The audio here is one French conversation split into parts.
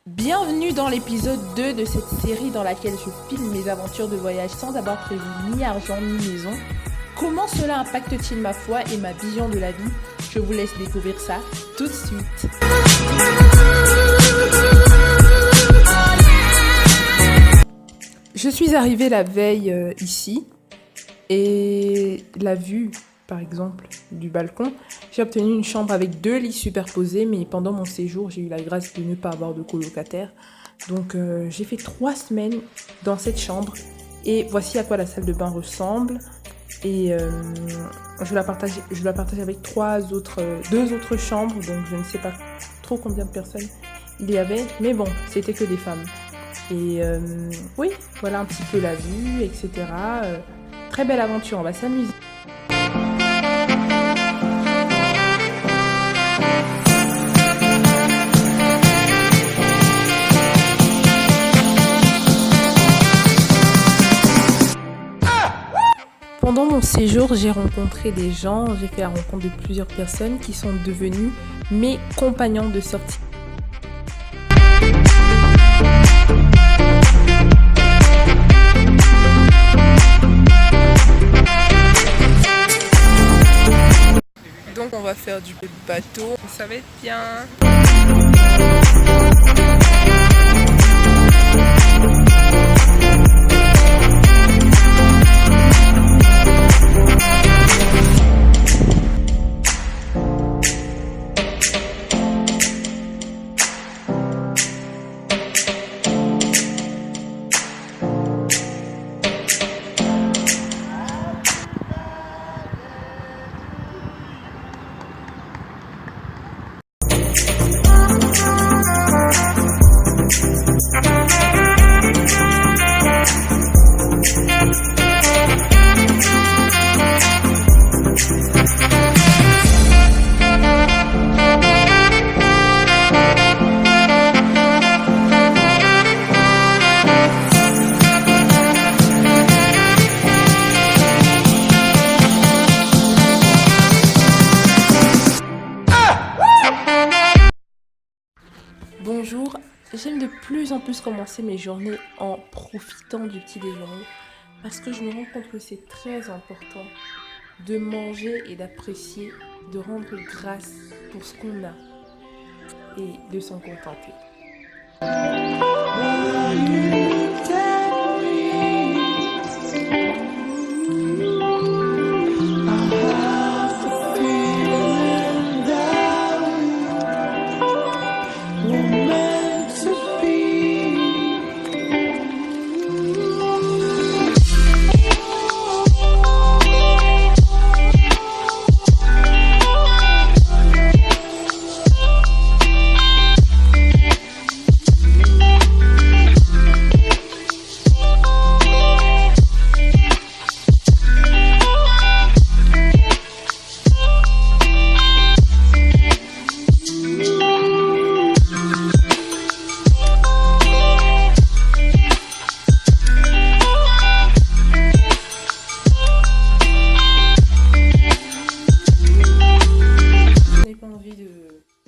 Bienvenue dans l'épisode 2 de cette série dans laquelle je filme mes aventures de voyage sans avoir prévu ni argent ni maison. Comment cela impacte-t-il ma foi et ma vision de la vie? Je vous laisse découvrir ça tout de suite. Je suis arrivée la veille ici et la vue, par exemple, du balcon, j'ai obtenu une chambre avec 2 lits superposés, mais pendant mon séjour, j'ai eu la grâce de ne pas avoir de colocataire. Donc j'ai fait 3 semaines dans cette chambre et voici à quoi la salle de bain ressemble. Et je la partage avec 2 autres chambres, donc je ne sais pas trop combien de personnes il y avait, mais bon, c'était que des femmes. Et oui, voilà un petit peu la vue, etc. Très belle aventure, on va s'amuser. Pendant mon séjour, j'ai rencontré des gens, j'ai fait la rencontre de plusieurs personnes qui sont devenues mes compagnons de sortie. Donc on va faire du bateau, ça va être bien. Bonjour, j'aime de plus en plus commencer mes journées en profitant du petit déjeuner parce que je me rends compte que c'est très important de manger et d'apprécier, de rendre grâce pour ce qu'on a et de s'en contenter.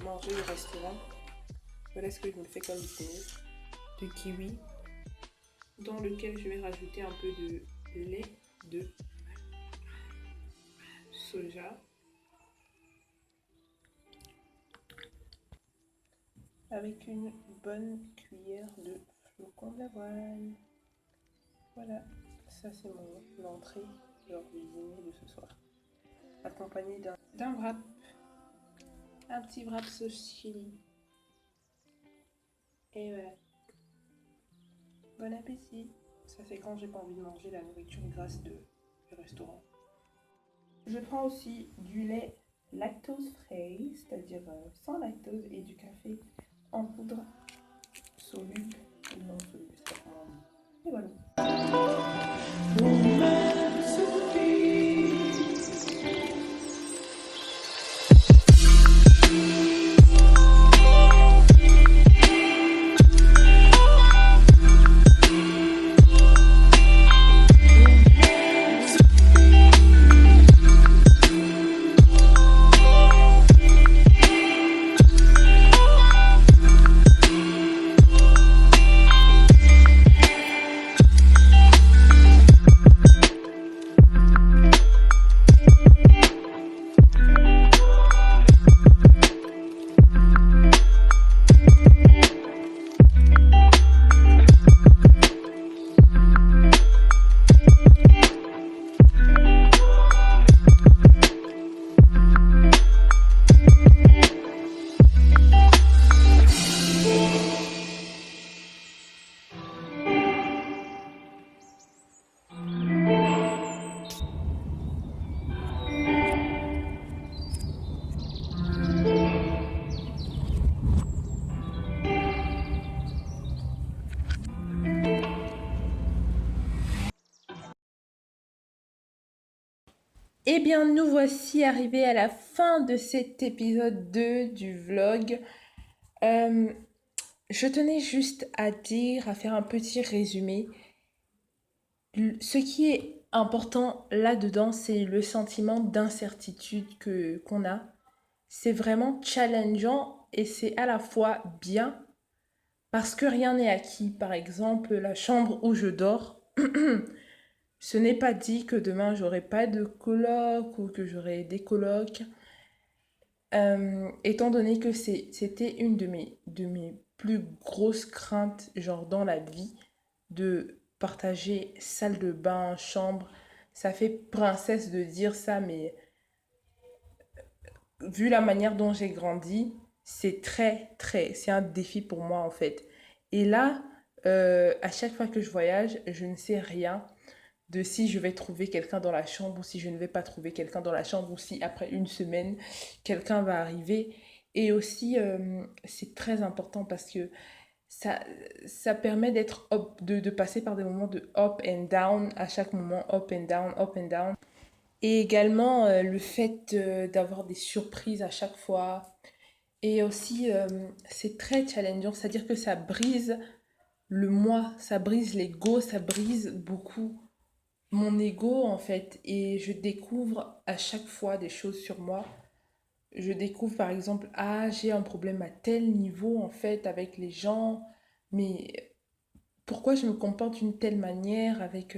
Manger au restaurant. Voilà ce que je me fais comme thé de kiwi dans lequel je vais rajouter un peu de lait de soja avec une bonne cuillère de flocons d'avoine. Voilà, ça c'est mon entrée lors du dîner de ce soir, accompagné d'un wrap. Un petit wrap sauce chili. Et voilà. Bon appétit. Ça c'est quand j'ai pas envie de manger la nourriture grasse du restaurant. Je prends aussi du lait lactose free, c'est-à-dire sans lactose, et du café en poudre soluble ou non soluble. Et voilà. Eh bien, nous voici arrivés à la fin de cet épisode 2 du vlog. Euh, je tenais juste à dire, à faire un petit résumé. Ce qui est important là-dedans, c'est le sentiment d'incertitude qu'on a. C'est vraiment challengeant et c'est à la fois bien parce que rien n'est acquis. Par exemple, la chambre où je dors, ce n'est pas dit que demain j'aurai pas de coloc ou que j'aurai des colocs. Étant donné que c'était une de mes plus grosses craintes, genre dans la vie, de partager salle de bain, chambre. Ça fait princesse de dire ça, mais vu la manière dont j'ai grandi, c'est un défi pour moi en fait. Et là, à chaque fois que je voyage, je ne sais rien de si je vais trouver quelqu'un dans la chambre ou si je ne vais pas trouver quelqu'un dans la chambre ou si après une semaine, quelqu'un va arriver. Et aussi, c'est très important parce que ça, ça permet de passer par des moments de up and down, à chaque moment, up and down, up and down. Et également, le fait d'avoir des surprises à chaque fois. Et aussi, c'est très challengeant, c'est-à-dire que ça brise le moi, ça brise l'ego, ça brise beaucoup mon ego en fait. Et je découvre à chaque fois des choses sur moi. Je découvre par exemple, ah, j'ai un problème à tel niveau en fait avec les gens, mais pourquoi je me comporte d'une telle manière avec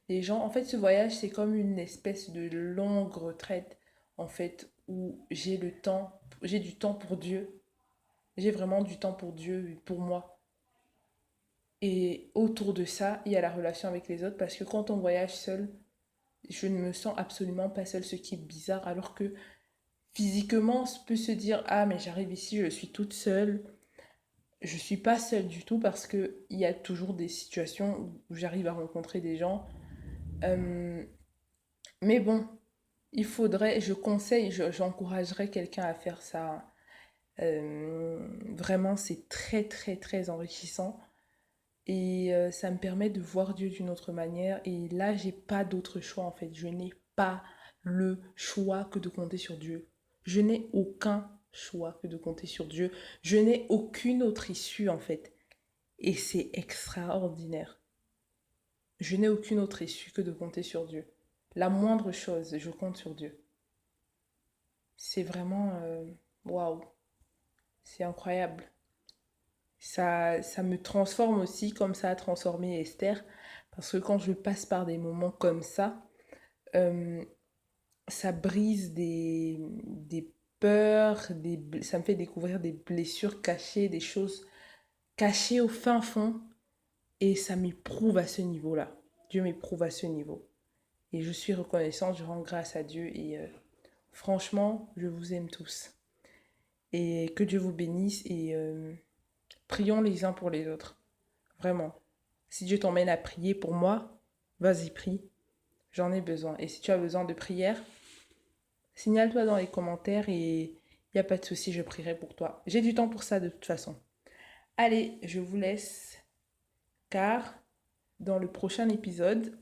les gens. En fait, ce voyage, c'est comme une espèce de longue retraite, en fait, où j'ai du temps pour Dieu. J'ai vraiment du temps pour Dieu et pour moi. Et autour de ça, il y a la relation avec les autres, parce que quand on voyage seul, je ne me sens absolument pas seule, ce qui est bizarre, alors que physiquement, on peut se dire, ah, mais j'arrive ici, je suis toute seule. Je suis pas seule du tout parce que il y a toujours des situations où j'arrive à rencontrer des gens. Euh, mais bon, je conseille, j'encouragerais quelqu'un à faire ça. Vraiment, c'est très, très, très enrichissant. Et ça me permet de voir Dieu d'une autre manière. Et là, j'ai pas d'autre choix en fait. Je n'ai pas le choix que de compter sur Dieu. Je n'ai aucun choix que de compter sur Dieu. Je n'ai aucune autre issue en fait. Et c'est extraordinaire. Je n'ai aucune autre issue que de compter sur Dieu. La moindre chose, je compte sur Dieu. C'est vraiment... waouh, c'est incroyable. Ça me transforme aussi comme ça a transformé Esther. Parce que quand je passe par des moments comme euh, ça brise des peurs, ça me fait découvrir des blessures cachées, des choses cachées au fin fond. Et ça m'éprouve à ce niveau-là. Dieu m'éprouve à ce niveau. Et je suis reconnaissante, je rends grâce à Dieu. Et franchement, je vous aime tous. Et que Dieu vous bénisse. Et prions les uns pour les autres. Vraiment. Si Dieu t'emmène à prier pour moi, vas-y, prie. J'en ai besoin. Et si tu as besoin de prière, signale-toi dans les commentaires et il n'y a pas de souci, je prierai pour toi. J'ai du temps pour ça de toute façon. Allez, je vous laisse car dans le prochain épisode,